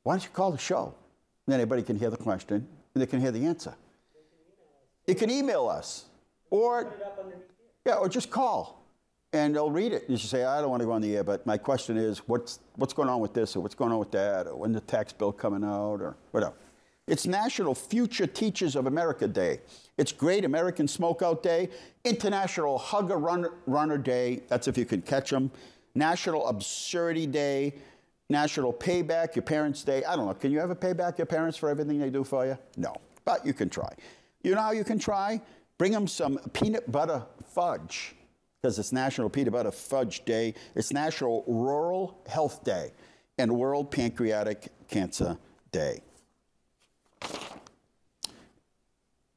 why don't you call the show? And then everybody can hear the question and they can hear the answer. You can email us or, yeah, or just call and they'll read it. You should say, I don't want to go on the air, but my question is, what's going on with this or what's going on with that or when the tax bill coming out or whatever. It's National Future Teachers of America Day. It's Great American Smokeout Day, International Hugger Runner Day, that's if you can catch them, National Absurdity Day, National Payback Your Parents Day. I don't know, can you ever pay back your parents for everything they do for you? No, but you can try. You know how you can try? Bring them some peanut butter fudge, because it's National Peanut Butter Fudge Day. It's National Rural Health Day and World Pancreatic Cancer Day.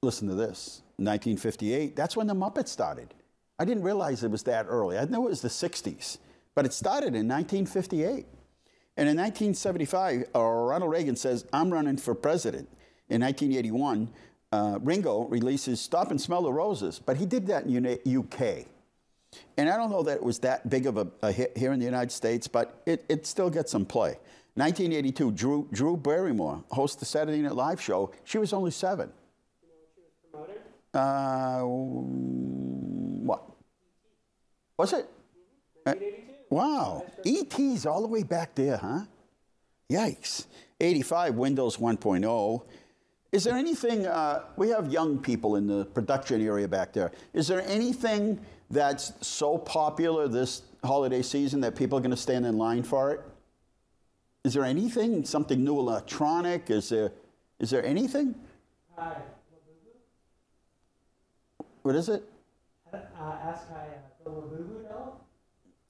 Listen to this, 1958, that's when the Muppets started. I didn't realize it was that early. I knew it was the 60s, but it started in 1958. And in 1975, Ronald Reagan says, I'm running for president. In 1981, Ringo releases Stop and Smell the Roses, but he did that in UK. And I don't know that it was that big of a hit here in the United States, but it still gets some play. 1982, Drew Barrymore hosts the Saturday Night Live show. She was only 7. You know when she was promoted? What? Was it? 1982. Wow. ET's all the way back there, huh? Yikes. 85, Windows 1.0. Is there anything, we have young people in the production area back there. Is there anything that's so popular this holiday season that people are going to stand in line for it? Is there anything, something new electronic? Is there anything? Hi. What is it? Ask Hi, the Labubu doll?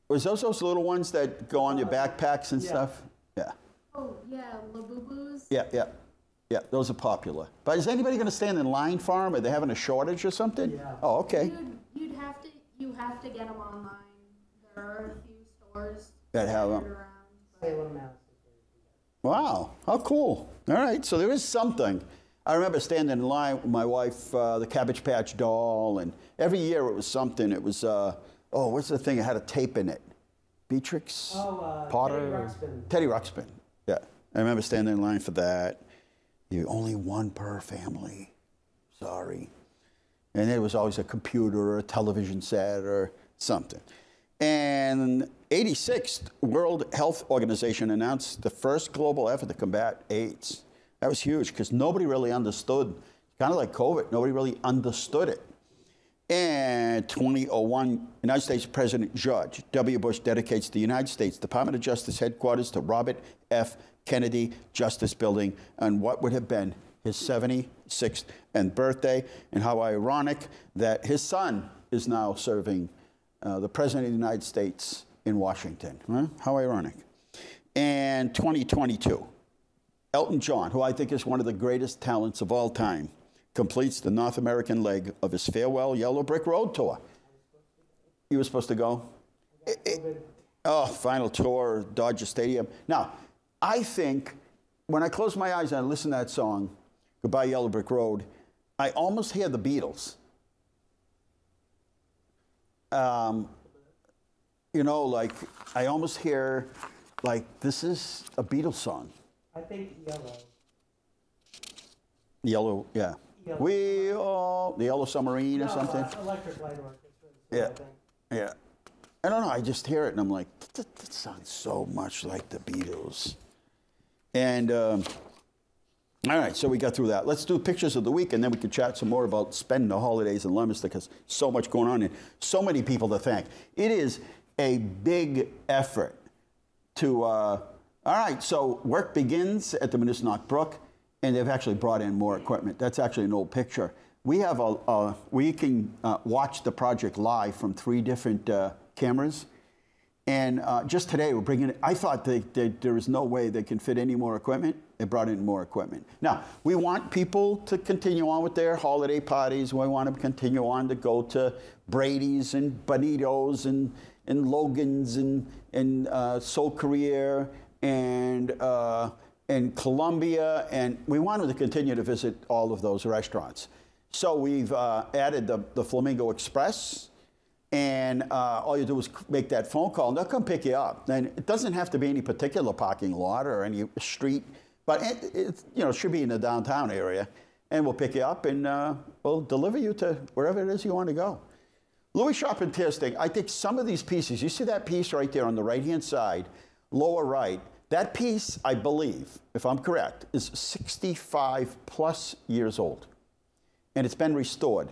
Was those little ones that go on your backpacks and stuff? Yeah. Oh, yeah, Labubus. Yeah, those are popular. But is anybody going to stand in line for them? Are they having a shortage or something? Yeah. Oh, okay. You have to get them online. There are a few stores That have scattered them. around. Salem, Mass. Wow, how cool. All right, so there is something. I remember standing in line with my wife, the Cabbage Patch doll, and every year it was something. It was, what's the thing that had a tape in it? Beatrix? Potter? Teddy Ruxpin. Teddy Ruxpin, yeah. I remember standing in line for that. You only one per family. Sorry. And there was always a computer or a television set or something. And 86th World Health Organization announced the first global effort to combat AIDS. That was huge because nobody really understood, kind of like COVID, nobody really understood it. And 2001, United States President George W. Bush dedicates the United States Department of Justice headquarters to Robert F. Kennedy Justice Building on what would have been his 76th birthday. And how ironic that his son is now serving the President of the United States in Washington. Huh? How ironic. And 2022, Elton John, who I think is one of the greatest talents of all time, completes the North American leg of his farewell Yellow Brick Road tour. You were supposed to go? Final tour, Dodger Stadium. Now, I think when I close my eyes and I listen to that song, Goodbye Yellow Brick Road, I almost hear the Beatles. Like I almost hear, like, this is a Beatles song. I think Yellow. Yellow, yeah. Yellow. The Yellow Submarine or something. Electric Light Orchestra. Yeah, yeah. I don't know, I just hear it and I'm like, that sounds so much like the Beatles. And, all right, so we got through that. Let's do pictures of the week, and then we can chat some more about spending the holidays in Leominster, because so much going on and so many people to thank. It is a big effort to, all right, so work begins at the Minnesota Brook, and they've actually brought in more equipment. That's actually an old picture. We have we can watch the project live from 3 different cameras. And just today, we're bringing it. I thought there was no way they can fit any more equipment. They brought in more equipment. Now, we want people to continue on with their holiday parties. We want them to continue on to go to Brady's and Bonito's and Logan's and Soul Career and Columbia. And we want them to continue to visit all of those restaurants. So we've added the Flamingo Express. And all you do is make that phone call, and they'll come pick you up. And it doesn't have to be any particular parking lot or any street, but it should be in the downtown area. And we'll pick you up, and we'll deliver you to wherever it is you want to go. Louis Sharp and Tearsting, I think some of these pieces, you see that piece right there on the right-hand side, lower right, that piece, I believe, if I'm correct, is 65+ years old. And it's been restored.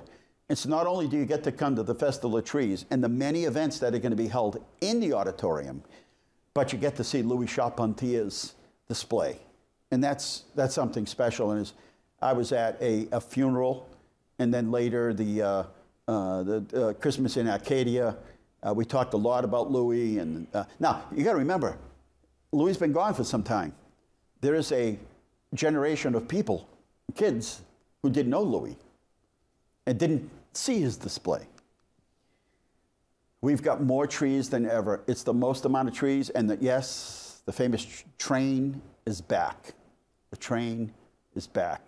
And so not only do you get to come to the Festival of Trees and the many events that are going to be held in the auditorium, but you get to see Louis Charpentier's display. And that's something special. And I was at a funeral, and then later the Christmas in Arcadia. We talked a lot about Louis. And now, you got to remember, Louis has been gone for some time. There is a generation of people, kids, who didn't know Louis and didn't see his display. We've got more trees than ever. It's the most amount of trees, and yes, the famous train is back. The train is back.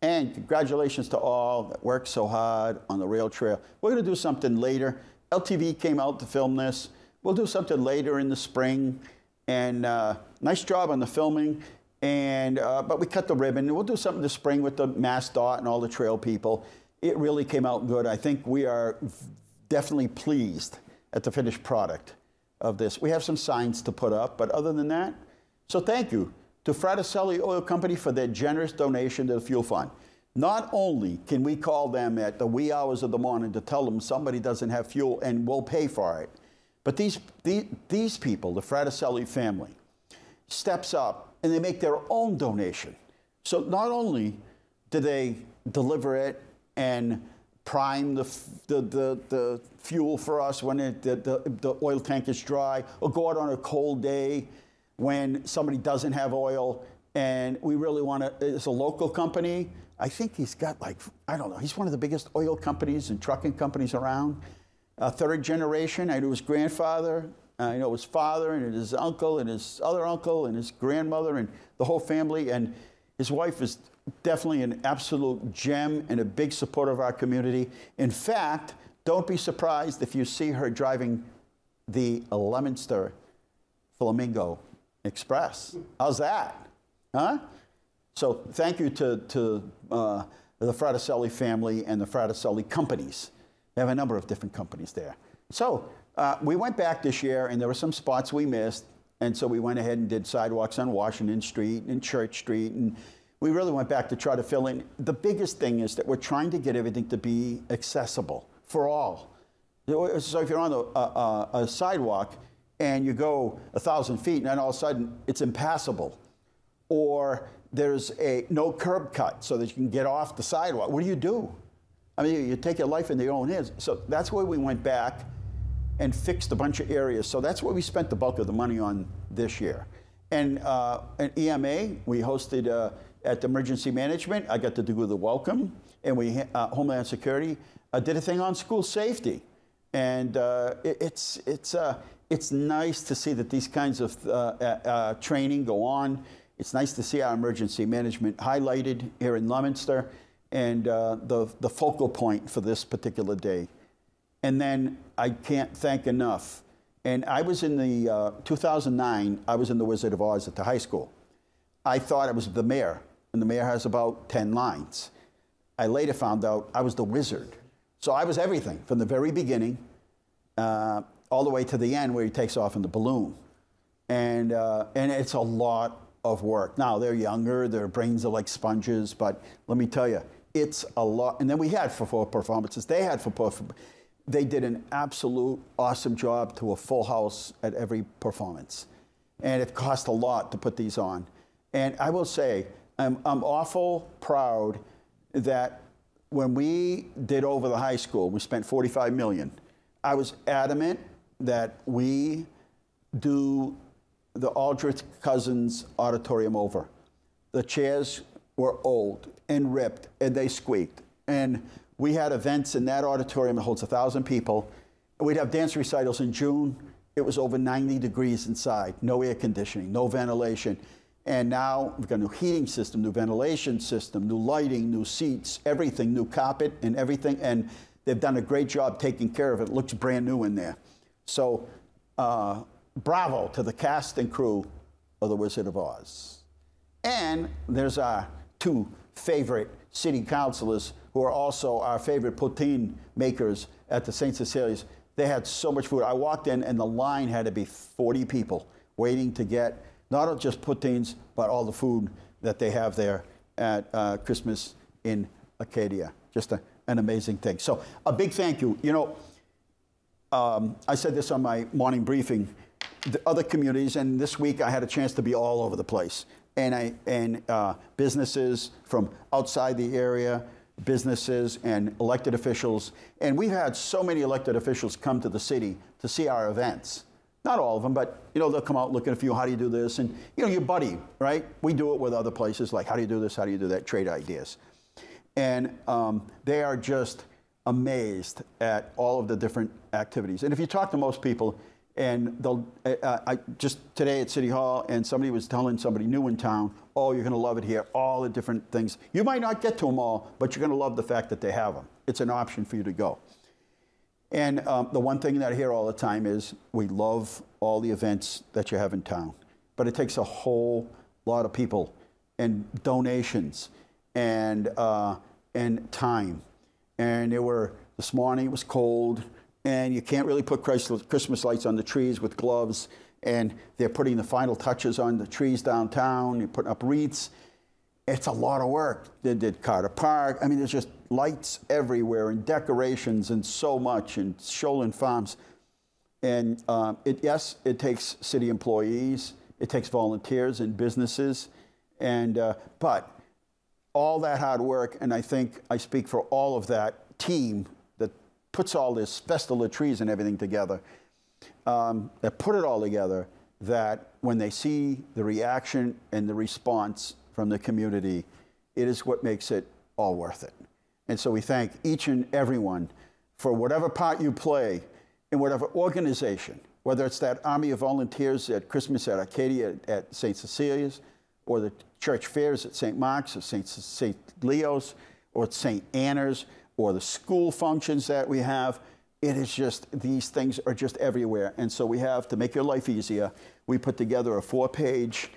And congratulations to all that worked so hard on the rail trail. We're going to do something later. LTV came out to film this. We'll do something later in the spring. And nice job on the filming. And but we cut the ribbon. We'll do something this spring with the MassDOT and all the trail people. It really came out good. I think we are definitely pleased at the finished product. of this. We have some signs to put up, but other than that, so thank you to Fraticelli Oil Company for their generous donation to the fuel fund. Not only can we call them at the wee hours of the morning to tell them somebody doesn't have fuel and we'll pay for it, but these people, the Fraticelli family, steps up and they make their own donation. So not only do they deliver it and prime the fuel for us when the oil tank is dry, or go out on a cold day when somebody doesn't have oil and we really want to, it's a local company. I think he's got like, I don't know, he's one of the biggest oil companies and trucking companies around. Third generation, I knew his grandfather, I know his father and his uncle and his other uncle and his grandmother and the whole family. And his wife is definitely an absolute gem and a big supporter of our community. In fact, don't be surprised if you see her driving the Leominster Flamingo Express. How's that? Huh? So thank you to the Fraticelli family and the Fraticelli companies. They have a number of different companies there. So we went back this year, and there were some spots we missed, and so we went ahead and did sidewalks on Washington Street and Church Street, and we really went back to try to fill in. The biggest thing is that we're trying to get everything to be accessible for all. So if you're on a sidewalk and you go 1,000 feet and then all of a sudden it's impassable, or there's no curb cut so that you can get off the sidewalk, what do? I mean, you take your life into your own hands. So that's where we went back and fixed a bunch of areas. So that's where we spent the bulk of the money on this year. And at EMA, we hosted at the emergency management, I got to do the welcome, and we Homeland Security did a thing on school safety, and it's nice to see that these kinds of training go on. It's nice to see our emergency management highlighted here in Leominster, and the focal point for this particular day. And then I can't thank enough. And I was in the 2009. I was in the Wizard of Oz at the high school. I thought I was the mayor, and the mayor has about 10 lines. I later found out I was the wizard. So I was everything from the very beginning all the way to the end where he takes off in the balloon. And it's a lot of work. Now, they're younger, their brains are like sponges, but let me tell you, it's a lot. And then we had for 4 performances. They did an absolute awesome job to a full house at every performance. And it cost a lot to put these on. And I will say, I'm awful proud that when we did over the high school, we spent $45 million. I was adamant that we do the Aldrich Cousins Auditorium over. The chairs were old and ripped, and they squeaked. And we had events in that auditorium that holds 1,000 people. We'd have dance recitals in June. It was over 90 degrees inside, no air conditioning, no ventilation. And now we've got a new heating system, new ventilation system, new lighting, new seats, everything, new carpet and everything. And they've done a great job taking care of it. It looks brand new in there. So bravo to the cast and crew of The Wizard of Oz. And there's our 2 favorite city councilors who are also our favorite poutine makers at the St. Cecilia's. They had so much food. I walked in and the line had to be 40 people waiting to get not just poutines, but all the food that they have there at Christmas in Acadia. Just an amazing thing. So a big thank you. You know, I said this on my morning briefing, the other communities, and this week I had a chance to be all over the place. And businesses from outside the area, businesses and elected officials. And we've had so many elected officials come to the city to see our events. Not all of them, but you know, they'll come out looking at you, how do you do this? And you know, your buddy, right? We do it with other places, like how do you do this, how do you do that, trade ideas. And they are just amazed at all of the different activities. And if you talk to most people, and they'll, just today at City Hall, and somebody was telling somebody new in town, oh, you're gonna love it here, all the different things. You might not get to them all, but you're gonna love the fact that they have them. It's an option for you to go. And the one thing that I hear all the time is, we love all the events that you have in town, but it takes a whole lot of people and donations and time. And this morning it was cold, and you can't really put Christmas lights on the trees with gloves, and they're putting the final touches on the trees downtown, you're putting up wreaths. It's a lot of work. They did Carter Park. I mean, there's just lights everywhere and decorations and so much, and Shoalin Farms. And yes, it takes city employees, it takes volunteers and businesses, and but all that hard work, and I think I speak for all of that team that puts all this festival of trees and everything together, that put it all together, that when they see the reaction and the response from the community, it is what makes it all worth it. And so we thank each and everyone for whatever part you play in whatever organization, whether it's that army of volunteers at Christmas at Arcadia at St. Cecilia's, or the church fairs at St. Mark's, or St. Leo's, or at St. Anna's, or the school functions that we have. It is just, these things are just everywhere. And so we have, to make your life easier, we put together a 4-page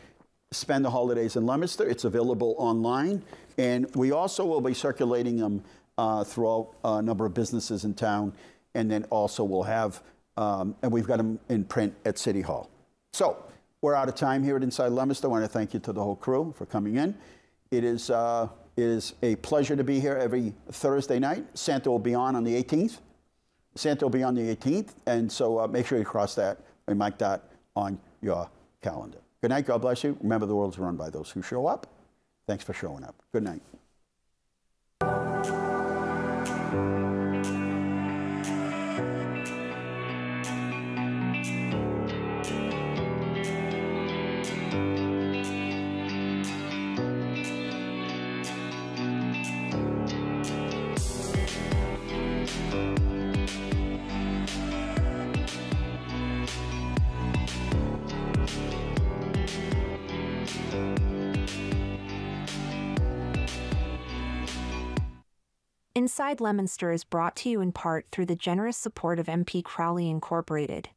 Spend the Holidays in Leominster. It's available online. And we also will be circulating them throughout a number of businesses in town. And then also we'll have, and we've got them in print at City Hall. So we're out of time here at Inside Leominster. I want to thank you to the whole crew for coming in. It is a pleasure to be here every Thursday night. Santa will be on the 18th. Santa will be on the 18th. And so make sure you cross that and mark that on your calendar. Good night. God bless you. Remember, the world's run by those who show up. Thanks for showing up. Good night. Inside Leominster is brought to you in part through the generous support of MP Crowley Incorporated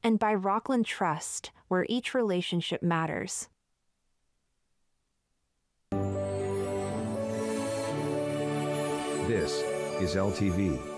and by Rockland Trust, where each relationship matters. This is LTV.